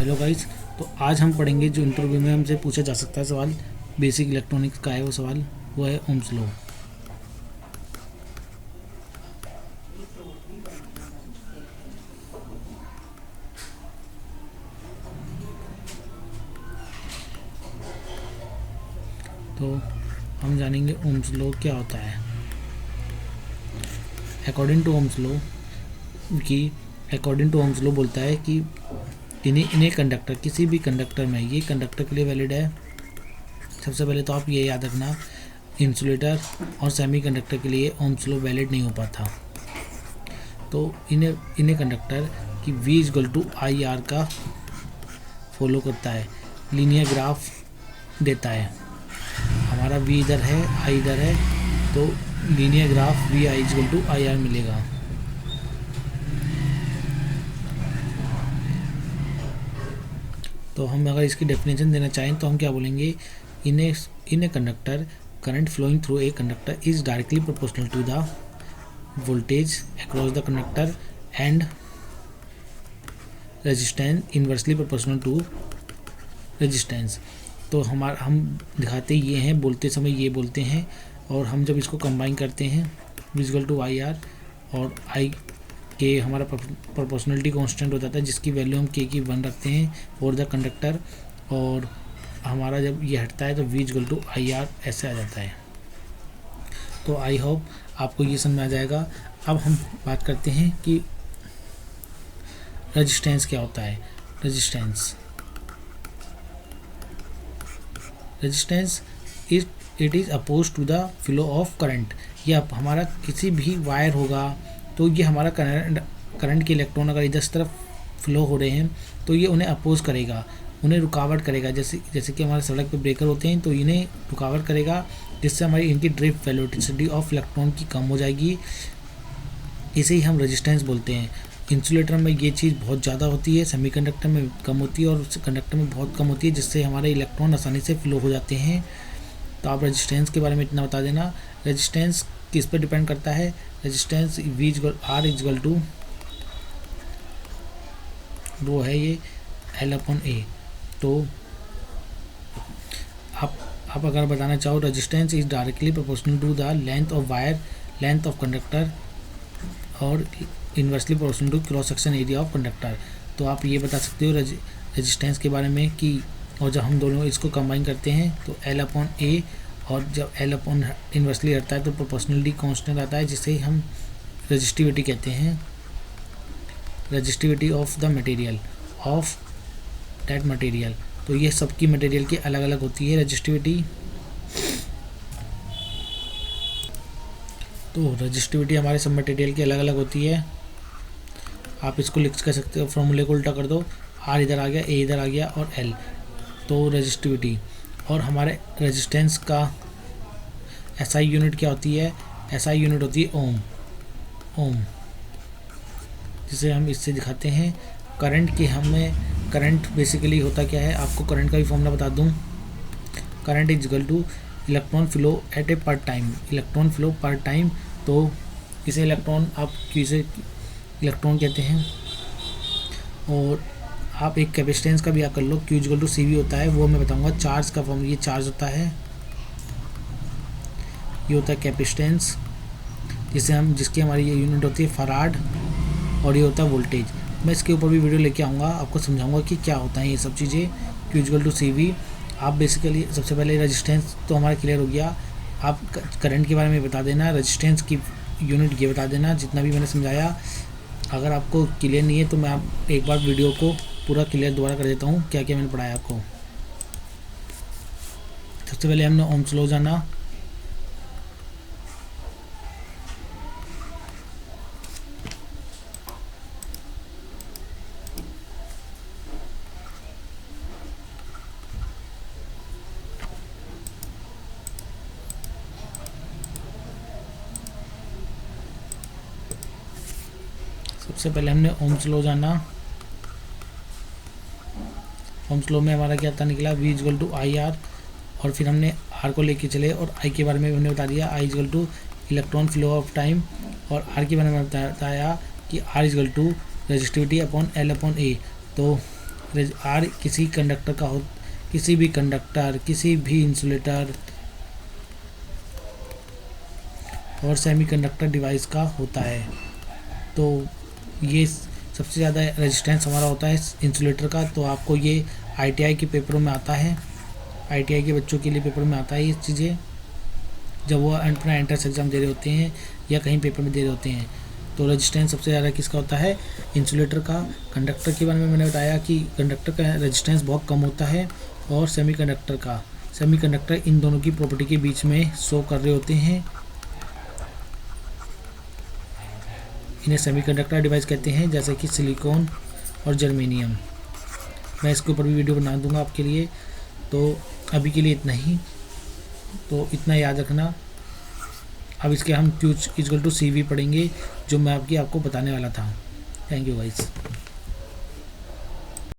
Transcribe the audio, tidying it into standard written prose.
Hello guys. तो आज हम पढ़ेंगे जो इंटरव्यू में हमसे पूछा जा सकता है सवाल, बेसिक इलेक्ट्रॉनिक्स का है वो सवाल, वो है ओम्स लॉ। तो हम जानेंगे ओम्स लॉ क्या होता है। अकॉर्डिंग टू ओम्स लॉ बोलता है कि इन्हें कंडक्टर, किसी भी कंडक्टर में, ये कंडक्टर के लिए वैलिड है। सबसे पहले तो आप ये याद रखना, इंसुलेटर और सेमी कंडक्टर के लिए ओम्स लॉ वैलिड नहीं हो पाता। तो इन्हें कंडक्टर की V = IR का फॉलो करता है, लीनियर ग्राफ देता है। हमारा V इधर है, I इधर है, तो लीनियर ग्राफ VI = IR मिलेगा। तो हम अगर इसकी डेफिनेशन देना चाहें तो हम क्या बोलेंगे, in a conductor current flowing through a conductor is directly proportional to the voltage across the conductor and resistance inversely proportional to resistance। तो हम दिखाते ये हैं, बोलते समय ये बोलते हैं, और हम जब इसको कंबाइन करते हैं V = IR और I के हमारा प्रोपोर्शनलिटी कांस्टेंट हो जाता है, जिसकी वैल्यू हम K की 1 रखते हैं फॉर द कंडक्टर, और हमारा जब ये हटता है तो V = IR ऐसे आ जाता है। तो आई होप आपको ये समझ में आ जाएगा। अब हम बात करते हैं कि रेजिस्टेंस क्या होता है। Resistance it is oppose to the flow of current. ये अब हमारा किसी भी वायर होगा तो ये हमारा करंट के इलेक्ट्रॉन अगर इधर से तरफ फ्लो हो रहे हैं तो ये उन्हें अपोज करेगा, उन्हें रुकावट करेगा। जैसे कि हमारे सड़क पे ब्रेकर होते हैं तो इन्हें रुकावट करेगा, जिससे हमारी इनकी ड्रिफ्ट वेलोसिटी ऑफ इलेक्ट्रॉन की कम हो जाएगी। इसे ही हम रेजिस्टेंस बोलते हैं। इंसुलेटर में ये चीज़ बहुत ज़्यादा होती है, सेमीकंडक्टर में कम होती है और कंडक्टर में बहुत कम होती है, जिससे हमारे इलेक्ट्रॉन आसानी से फ्लो हो जाते हैं। तो आप रेजिस्टेंस के बारे में इतना बता देना। रेजिस्टेंस किस पर डिपेंड करता है? रेजिस्टेंस R वो है ये L/A। तो आप अगर बताना चाहो, resistance is directly proportional to the length of wire, length of conductor, और inversely proportional to cross section area of conductor. तो आप ये बता सकते हो रेजिस्टेंस के बारे में कि, और जब हम दोनों इसको कंबाइन करते हैं तो L/A, और जब L इन्वर्सली रहता है तो प्रोपोर्शनलिटी कांस्टेंट आता है, जिसे हम रेजिस्टिविटी कहते हैं। Resistivity of the material, of that material. तो ये सबकी मटेरियल की अलग अलग होती है रेजिस्टिविटी। तो रेजिस्टिविटी हमारे सब मटेरियल की अलग अलग होती है। आप इसको लिख कर सकते हो, फॉर्मूले को उल्टा कर दो, R इधर आ गया, A इधर आ गया और L। तो रेजिस्टिविटी, और हमारे रेजिस्टेंस का SI यूनिट क्या होती है? SI यूनिट होती है ओम, जिसे हम इससे दिखाते हैं। करंट बेसिकली होता क्या है, आपको करंट का भी फॉर्मूला बता दूं। Current is equal to electron flow at a per time, electron flow per time. तो इसे इलेक्ट्रॉन कहते हैं। और आप एक कैपेसिटेंस का भी कर लो, Q = CV होता है, वो मैं बताऊंगा। चार्ज का फॉर्म, ये चार्ज होता है, ये होता है कैपेसिटेंस, जिसकी हमारी ये यूनिट होती है फराड, और ये होता है वोल्टेज। मैं इसके ऊपर भी वीडियो लेके आऊँगा, आपको समझाऊंगा कि क्या होता है ये सब चीज़ें। Q = CV। आप बेसिकली सबसे पहले रेजिस्टेंस तो हमारा क्लियर हो गया। आप करंट के बारे में बता देना, रेजिस्टेंस की यूनिट ये बता देना, जितना भी मैंने समझाया। अगर आपको क्लियर नहीं है तो मैं आप एक बार वीडियो को पूरा क्लियर दोबारा कर देता हूँ, क्या क्या मैंने पढ़ाया आपको। सबसे पहले हमने ओम्स लॉ जाना। सबसे पहले हमने ओम्स लॉ जाना। ओम्स लॉ में हमारा क्या था निकला, V = IR, और फिर हमने R को लेके चले और I के बारे में हमने बता दिया, I = electron flow of time, और R के बारे में बताया कि R = रेजिस्टिविटी अपॉन L/A। तो आर किसी कंडक्टर का हो, किसी भी कंडक्टर, किसी भी इंसुलेटर और सेमीकंडक्टर डिवाइस का होता है। तो ये सबसे ज़्यादा रेजिस्टेंस हमारा होता है इंसुलेटर का। तो आपको ये आईटीआई के पेपरों में आता है, आईटीआई के बच्चों के लिए पेपर में आता है ये चीज़ें, जब वो अपना एंट्रेंस एग्ज़ाम दे रहे होते हैं या कहीं पेपर में दे रहे होते हैं। तो रेजिस्टेंस सबसे ज़्यादा किसका होता है? इंसुलेटर का। कंडक्टर के बारे में मैंने बताया कि कंडक्टर का रेजिस्टेंस बहुत कम होता है, और सेमीकंडक्टर का, सेमीकंडक्टर इन दोनों की प्रॉपर्टी के बीच में शो कर रहे होते हैं। इन्हें सेमीकंडक्टर डिवाइस कहते हैं, जैसे कि सिलिकॉन और जर्मेनियम। मैं इसके ऊपर भी वीडियो बना दूंगा आपके लिए। तो अभी के लिए इतना ही, तो इतना याद रखना। अब इसके हम Q = CV पढ़ेंगे, जो मैं आपको बताने वाला था। Thank you guys.